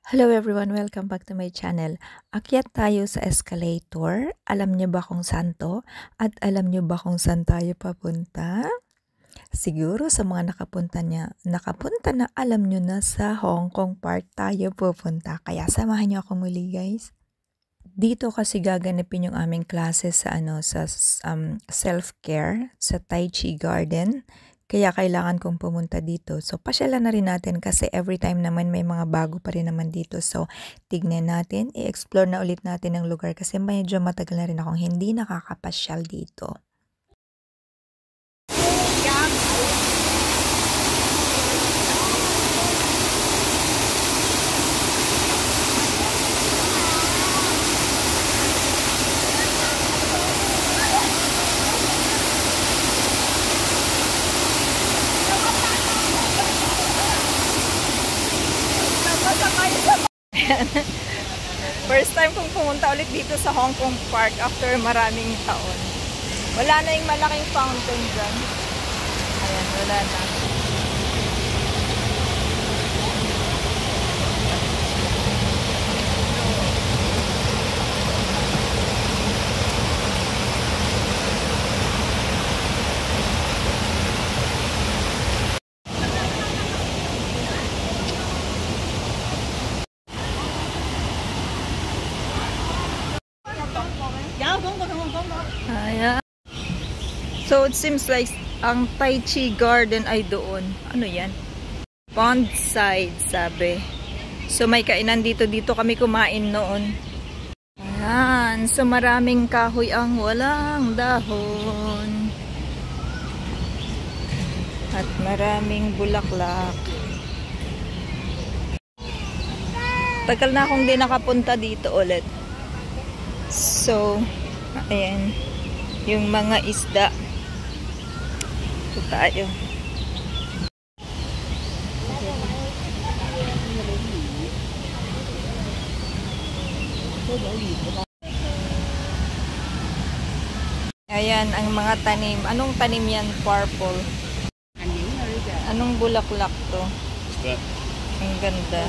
Hello everyone, welcome back to my channel. Akyat tayo sa escalator. Alam niyo ba kung saan to? At alam niyo ba kung saan tayo papunta? Siguro sa mga nakapunta na alam niyo na sa Hong Kong Park tayo pupunta. Kaya samahan niyo ako muli guys. Dito kasi gaganapin yung aming classes sa self-care sa Tai Chi Garden. Kaya kailangan kong pumunta dito. So, pasyalan na rin natin kasi every time naman may mga bago pa rin naman dito. So, tignan natin, i-explore na ulit natin ang lugar kasi medyo matagal na rin akong hindi nakakapasyal dito. First time kong pumunta ulit dito sa Hong Kong Park after maraming taon. Wala na yung malaking fountain dyan. Ayan, wala na. Ayan. So it seems like ang Tai Chi Garden ay doon. Ano yan? Pond side, sabi. So may kainan dito kami kumain noon. Ayan. So maraming kahoy ang walang dahon. At maraming bulaklak. Tagal na akong di nakapunta dito ulit. So, ayan. Yung mga isda. Ito tayo. Ayan, ang mga tanim. Anong tanim yan? Purple. Anong bulaklak to? Ang ganda.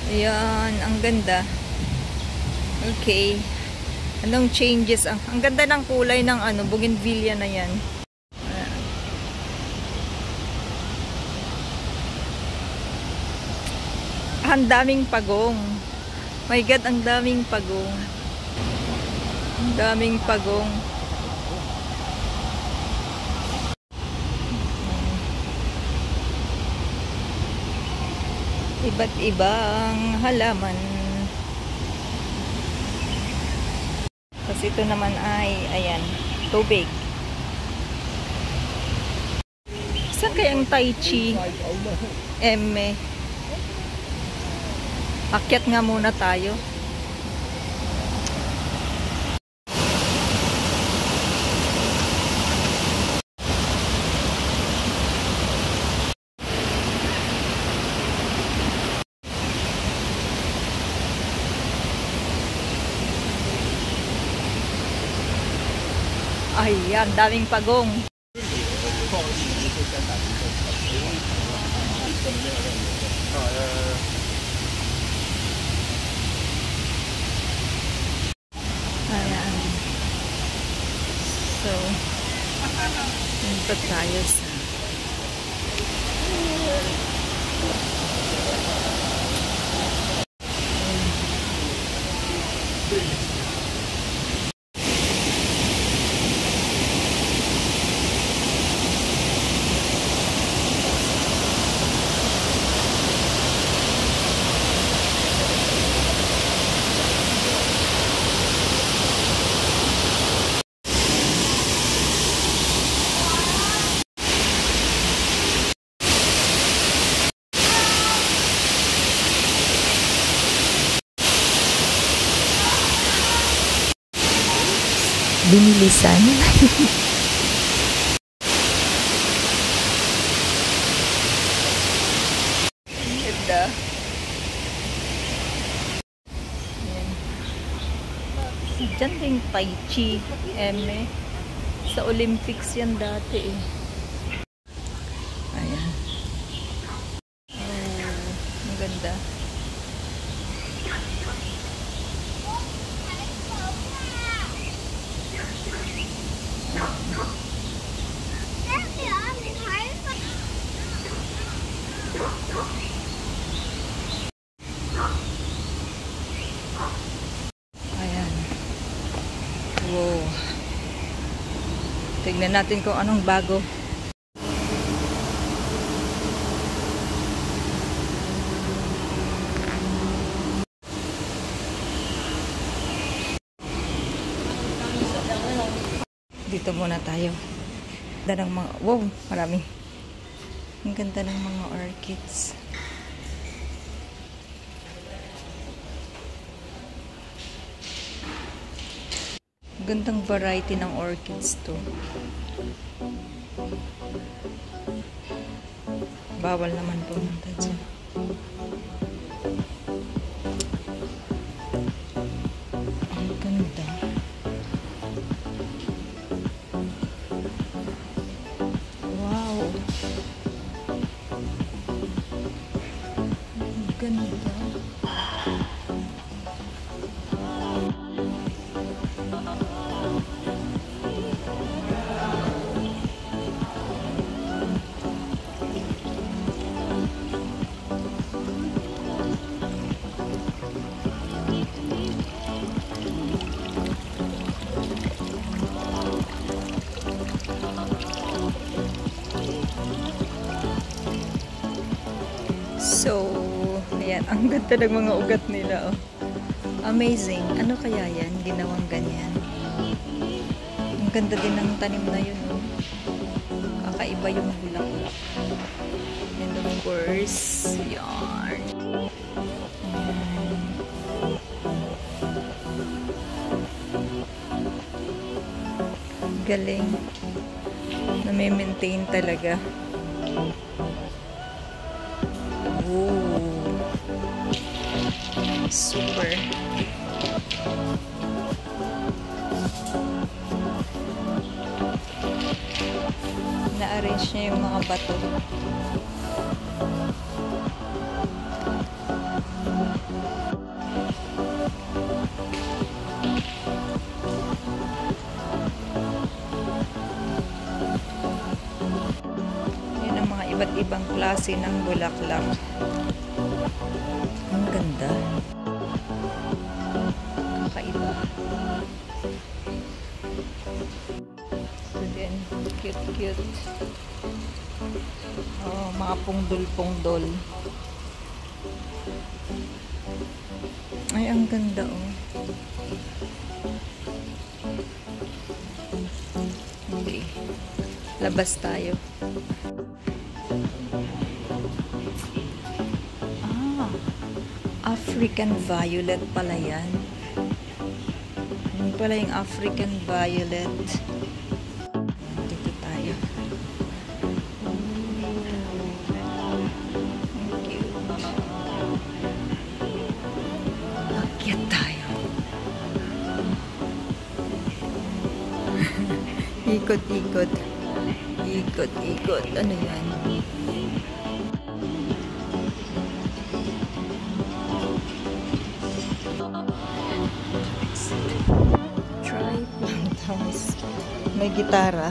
Ayan, ang ganda. Okay. Anong changes? Ang ganda ng kulay ng bougainvillea na yan. Ang daming pagong. My God, ang daming pagong. Ang daming pagong. Iba't ibang halaman. Kasi ito naman ay, ayan, tubig. Saan kayang Tai Chi? Emme. Akyat nga muna tayo. Ayan, daming pagong. Ayan. So, punta tayo sa binilisan. Ganda. Diyan din Tai Chi, Eme. Sa Olympics yan dati eh. Tignan natin kung anong bago. Dito muna tayo. Ganda ng mga, wow, marami. Ang ganda ng mga orchids. Gandang variety ng orchids to. Bawal naman pumunta dyan. Ang ganda. Wow. Ang ganda. So, ayan, ang ganda ng mga ugat nila, oh. Amazing. Ano kaya yan? Ginawang ganyan. Ang ganda din ng tanim na yun, oh. Kakaiba yung bulaklak. And of course, yarn. Galing. Na-maintain talaga. Ooh. Super. Na-arrange niya yung mga bato. Yan ang mga iba't ibang klase ng bulaklak. Ang ganda. Kakaiba. So then, cute. Oh, mga pungdol-pungdol. Ay, ang ganda, oh. Okay. Labas tayo. African violet pala yan. Yan pala yung African violet. Dito tayo. Thank you. Akyat tayo. Ikot-ikot. Ikot-ikot. Ano yan? May gitara.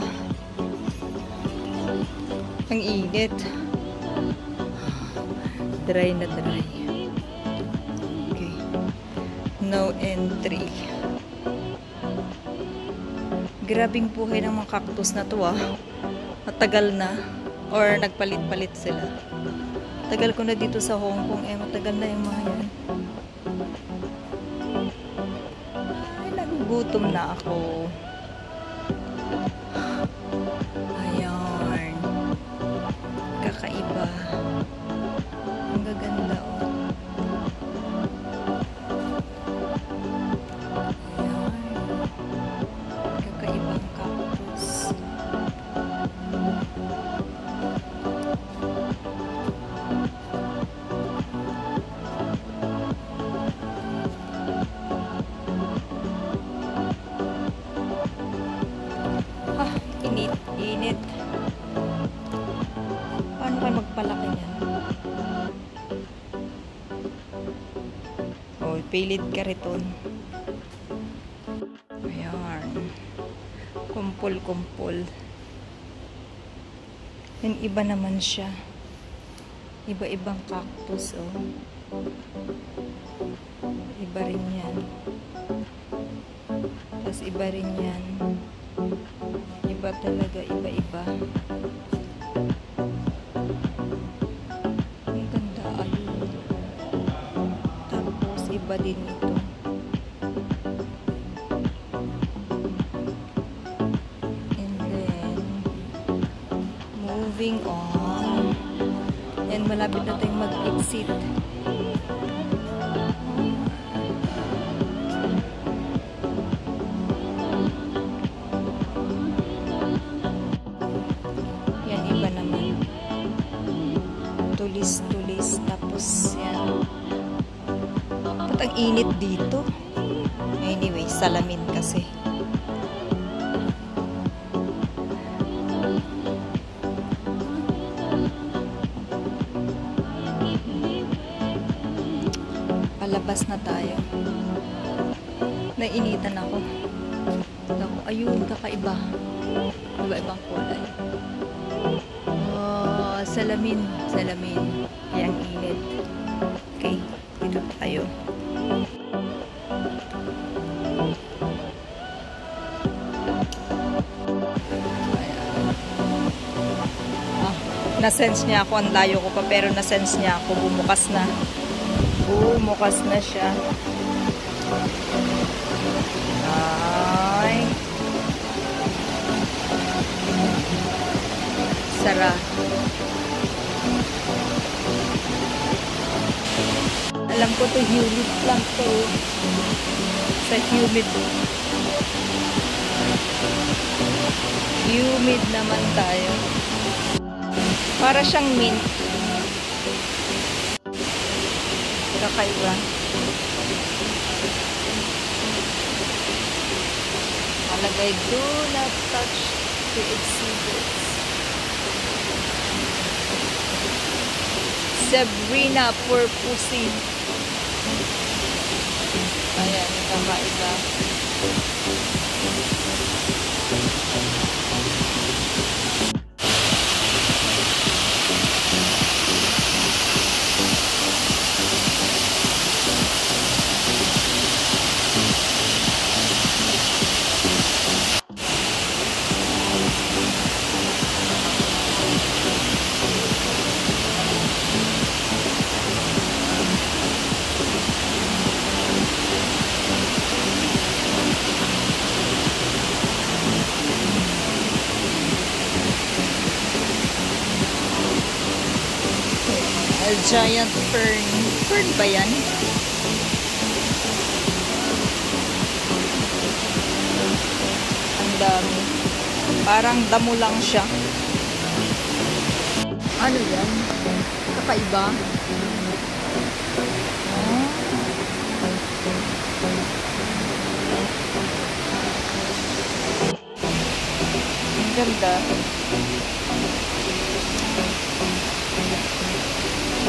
Ang init. Dry na dry. Okay. No entry. Grabing buhay ng mga cactus na to, ah. Matagal na. Or nagpalit-palit sila. Tagal ko na dito sa Hong Kong. Matagal na yung mga yan. Ay, nagugutom na ako. Ayan. Kakaiba. Ang gaganda, oh. Ayan. Kakaibang cactus. Init. Paano kayo magpalaki niyan? Oh, pilid kariton. Ayan. Kumpul-kumpul. Yan, iba naman siya. Iba-ibang cactus, oh. Iba rin yan. Tapos iba rin yan. Iba talaga, iba-iba. Ang ganda, ayun. Tapos, iba din ito. And then, moving on. And malapit na tayong mag-exit. Yan, iba naman. Tulis-tulis. Tapos, yan. Ba't ang init dito? Anyway, salamin kasi. Palabas na tayo. Nainitan ako. Ayun, kakaiba. Iba-ibang kulay. Oh, salamin. Salamin. Ay, ang init. Okay, dito tayo. Na-sense niya ako, ang layo ko pa, pero na-sense niya ako, bumukas na. Bumukas na siya. Ay. Sara. Alam ko to humid lang to. Sa humid. Humid naman tayo. Para siyang mint. Kakaiba. Malagay, do not touch the exhibits. Sabrina Purpusi. Ayan, kakaiba. A giant fern. Fern ba yan? Ang dami. Parang damo lang siya. Ano yan? Kakaiba? Oh. Ang ganda.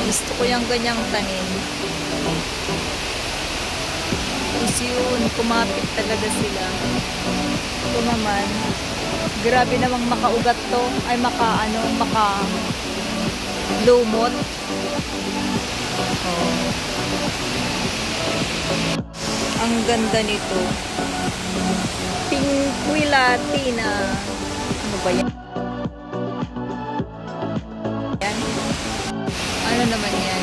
Gusto ko yung ganyang tanim. Tapos yun, kumapit talaga sila. Ito naman, grabe namang makaugat to. Ay lumot. Oh. Ang ganda nito. Pinquilatina. Ano ba yan? Ano naman yan?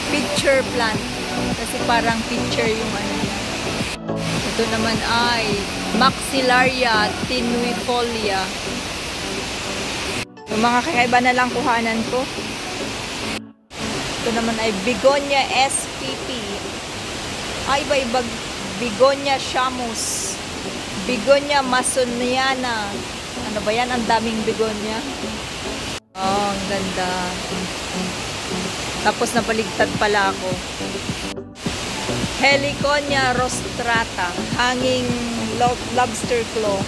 Picture plant. Kasi parang picture yung ano yan. Ito naman ay Maxillaria tenuifolia. Yung mga kakaiba na lang kuhanan ko. Ito naman ay Begonia spp. Ay, iba-iba. Begonia shamus. Begonia masoniana. Ano ba yan? Ang daming begonia. Oh, ang ganda. Tapos napaligtad pala ako. Heliconia rostrata. Hanging lobster claw.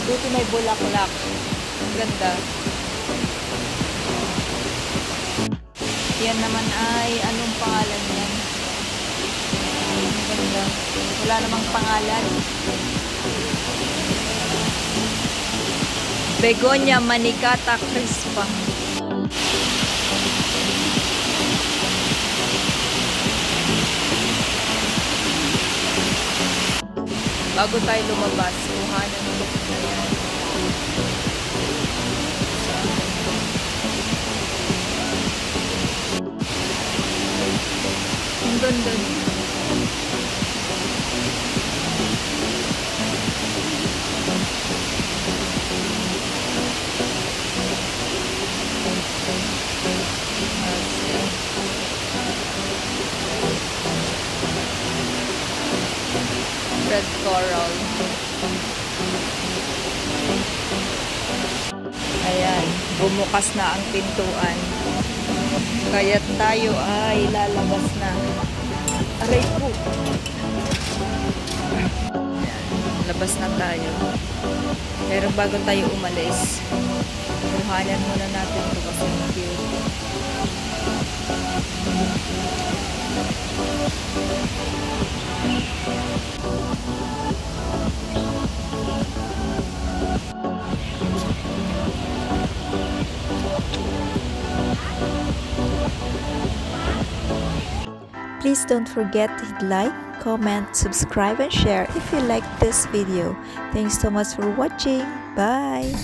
Buti may bulaklak. Ang ganda. Yan naman ay, anong pangalan yan? Ang ganda. Wala namang pangalan. Begonia manicata crispa. Bago tayo lumabas, kuhanan mo. Ayan. Ang ganda niya. Red coral. Ayan, bumukas na ang pintuan. Kaya tayo ay lalabas na. Aray po. Ayan, labas na tayo. Pero bago tayo umalis, kuhanan muna natin ito kasi cute. Please don't forget to hit like, comment, subscribe, and share if you like this video. Thanks so much for watching. Bye!